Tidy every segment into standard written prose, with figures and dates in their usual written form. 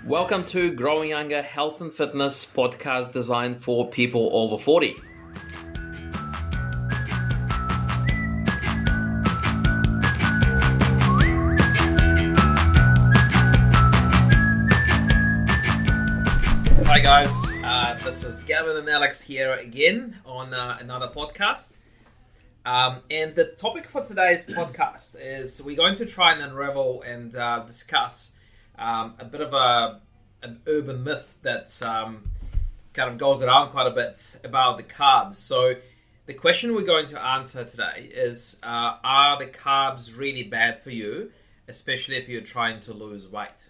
Welcome to Growing Younger Health and Fitness podcast designed for people over 40. Hi guys, this is Gavyn and Alex here again on another podcast. And the topic for today's podcast is we're going to try and unravel and discuss a bit of an urban myth that kind of goes around quite a bit about the carbs. So the question we're going to answer today is, are the carbs really bad for you, especially if you're trying to lose weight?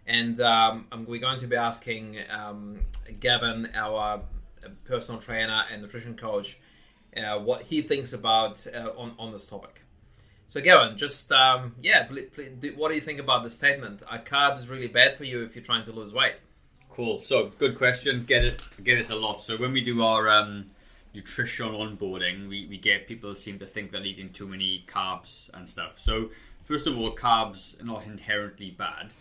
And we're going to be asking Gavyn, our personal trainer and nutrition coach, what he thinks about on this topic. So Gavyn, just what do you think about the statement? Are carbs really bad for you if you're trying to lose weight? Cool. So good question. Get this a lot. So when we do our nutritional onboarding, we get people seem to think they're eating too many carbs and stuff. So first of all, carbs are not inherently bad,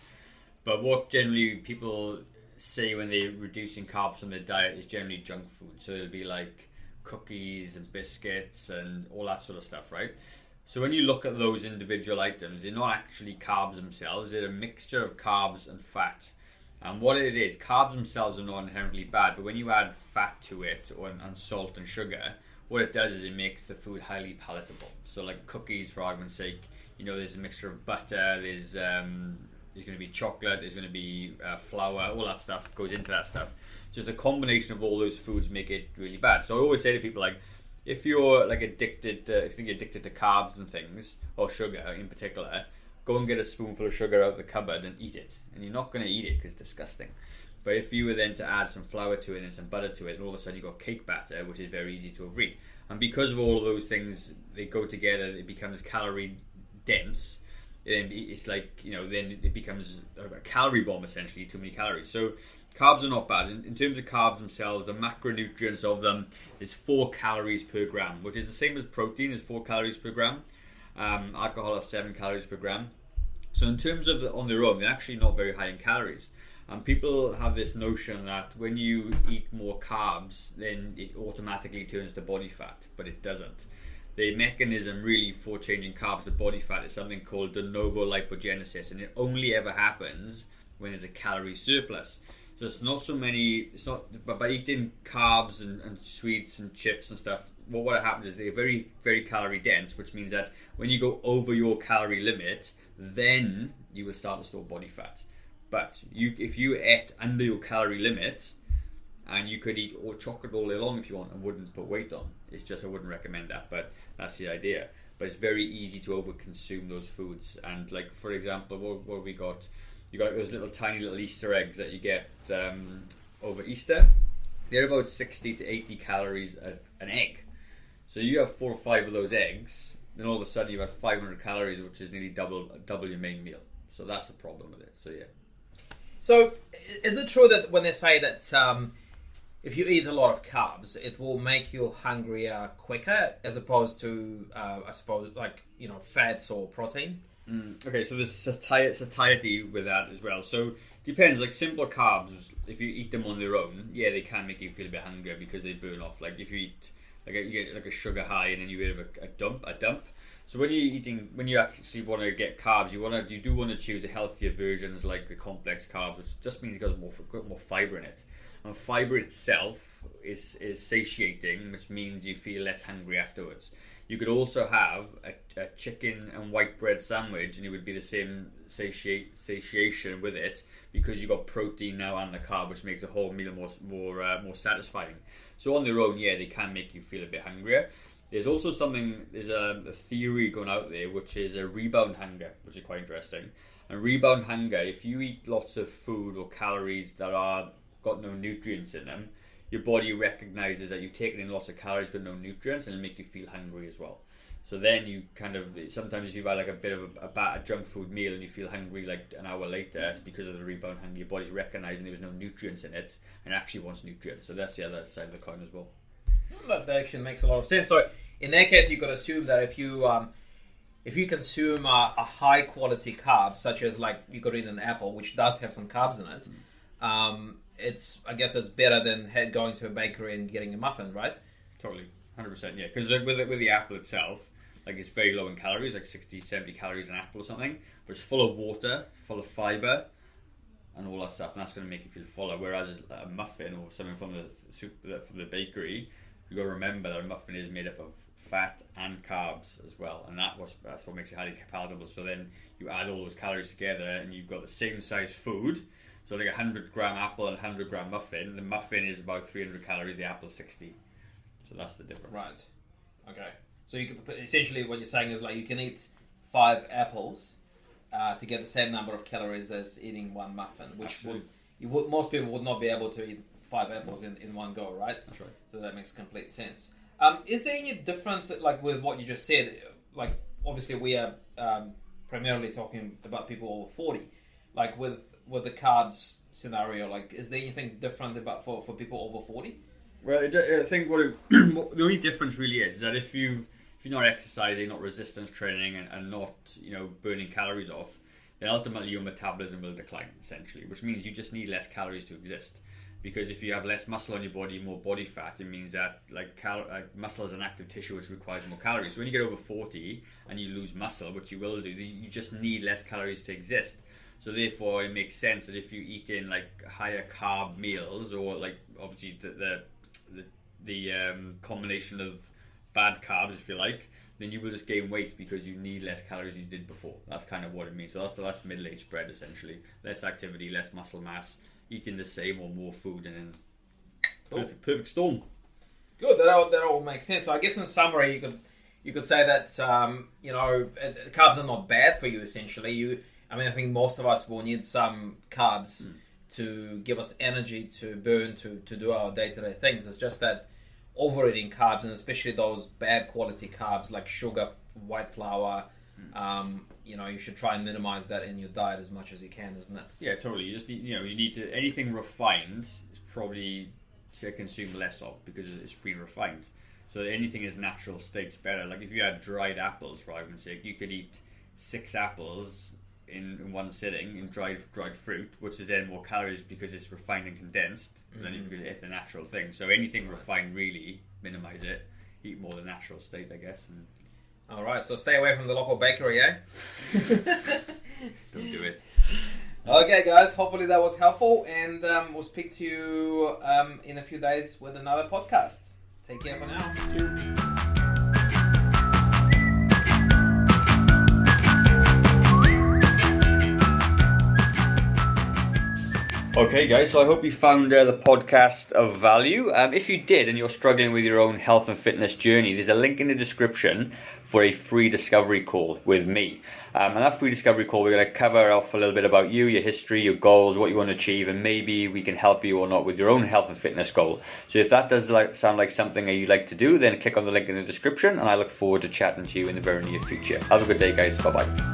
but what generally people say when they're reducing carbs from their diet is generally junk food. So it'll be like cookies and biscuits and all that sort of stuff, right? So when you look at those individual items, they're not actually carbs themselves. They're a mixture of carbs and fat. And what it is, carbs themselves are not inherently bad, but when you add fat to it and salt and sugar, what it does is it makes the food highly palatable. So like cookies, for argument's sake, there's a mixture of butter, there's going to be chocolate, there's going to be flour, all that stuff goes into that stuff. So it's a combination of all those foods make it really bad. So I always say to people, like, if you're like addicted to carbs and things, or sugar in particular, go and get a spoonful of sugar out of the cupboard and eat it. And you're not going to eat it because it's disgusting. But if you were then to add some flour to it and some butter to it, and all of a sudden you've got cake batter, which is very easy to overeat. And because of all of those things, they go together, it becomes calorie dense. And it's like, then it becomes a calorie bomb, essentially, too many calories. So carbs are not bad. In terms of carbs themselves, the macronutrients of them is 4 calories per gram, which is the same as protein, is 4 calories per gram. Alcohol is 7 calories per gram. So in terms of on their own, they're actually not very high in calories. And people have this notion that when you eat more carbs, then it automatically turns to body fat, but it doesn't. The mechanism really for changing carbs to body fat is something called de novo lipogenesis, and it only ever happens when there's a calorie surplus. So but by eating carbs and sweets and chips and stuff, what happens is they're very, very calorie dense, which means that when you go over your calorie limit, then you will start to store body fat. But if you ate under your calorie limit, and you could eat all chocolate all day long if you want and wouldn't put weight on. It's just I wouldn't recommend that, but that's the idea. But it's very easy to overconsume those foods. And like, for example, what have we got? You got those tiny little Easter eggs that you get over Easter. They're about 60 to 80 calories an egg. So you have 4 or 5 of those eggs, then all of a sudden you have 500 calories, which is nearly double your main meal. So that's the problem with it. So yeah. So is it true that when they say that if you eat a lot of carbs, it will make you hungrier quicker, as opposed to, fats or protein? Okay, so there's satiety with that as well. So depends. Like simple carbs, if you eat them on their own, yeah, they can make you feel a bit hungrier because they burn off. Like if you eat, you get like a sugar high and then you have a dump. So when you actually want to get carbs, you do want to choose the healthier versions, like the complex carbs, which just means it got more fiber in it. And fiber itself is satiating, which means you feel less hungry afterwards. You could also have a chicken and white bread sandwich, and it would be the same satiation with it, because you got protein now and the carb, which makes the whole meal more satisfying. So on their own, yeah, they can make you feel a bit hungrier. There's also a theory going out there, which is a rebound hunger, which is quite interesting. And rebound hunger, if you eat lots of food or calories that are got no nutrients in them, your body recognizes that you've taken in lots of calories but no nutrients, and it'll make you feel hungry as well. So then you sometimes if you've had like a bit of a junk food meal and you feel hungry like an hour later, it's because of the rebound hunger. Your body's recognizing there was no nutrients in it and actually wants nutrients. So that's the other side of the coin as well. That actually makes a lot of sense. So in that case, you've got to assume that if you if you consume a high quality carb, such as like you could eat an apple, which does have some carbs in it, I guess it's better than going to a bakery and getting a muffin, right? Totally, 100%, yeah. Because with the apple itself, like it's very low in calories, like 60, 70 calories an apple or something, but it's full of water, full of fiber, and all that stuff, and that's going to make you feel fuller. Whereas a muffin or something from the bakery, you got to remember that a muffin is made up of fat and carbs as well, and that's what makes it highly palatable. So then you add all those calories together, and you've got the same size food. So like 100-gram apple and 100-gram muffin. The muffin is about 300 calories. The apple is 60. So that's the difference. Right. Okay. So you can essentially what you're saying is like you can eat 5 apples to get the same number of calories as eating one muffin, which most people would not be able to eat 5 apples in one go, right? That's right. So that makes complete sense. Is there any difference, like with what you just said? Like obviously we are primarily talking about people over 40. Like with the carbs scenario, like is there anything different about for people over 40? Well, I think the only difference really is that if you're not exercising, not resistance training, and not burning calories off, then ultimately your metabolism will decline essentially, which means you just need less calories to exist. Because if you have less muscle on your body, more body fat, it means that muscle is an active tissue which requires more calories. So when you get over 40 and you lose muscle, which you will do, you just need less calories to exist. So therefore, it makes sense that if you eat in like higher carb meals, or like obviously the combination of bad carbs, if you like, then you will just gain weight because you need less calories than you did before. That's kind of what it means. So that's middle-aged spread essentially. Less activity, less muscle mass, eating the same or more food, and then perfect storm. Good. That all makes sense. So I guess in summary, you could say that carbs are not bad for you. Essentially, I think most of us will need some carbs to give us energy to burn to do our day-to-day things. It's just that overeating carbs, and especially those bad quality carbs like sugar, white flour, you should try and minimize that in your diet as much as you can, isn't it? Yeah, totally. You just need, you need to, anything refined is probably to consume less of because it's been refined. So anything is natural state's better. Like if you had dried apples, for argument's sake, you could eat 6 apples in one sitting in dried fruit, which is then more calories because it's refined and condensed than if you could eat the natural thing. So anything refined, really minimize it. Eat more the natural state, I guess. And all right, so stay away from the local bakery, eh? Don't do it. Okay, guys, hopefully that was helpful, and we'll speak to you in a few days with another podcast. Take care for now. Okay, guys, so I hope you found the podcast of value. If you did and you're struggling with your own health and fitness journey, there's a link in the description for a free discovery call with me. And that free discovery call, we're going to cover off a little bit about you, your history, your goals, what you want to achieve, and maybe we can help you or not with your own health and fitness goal. So if that does sound like something that you'd like to do, then click on the link in the description, and I look forward to chatting to you in the very near future. Have a good day, guys. Bye-bye.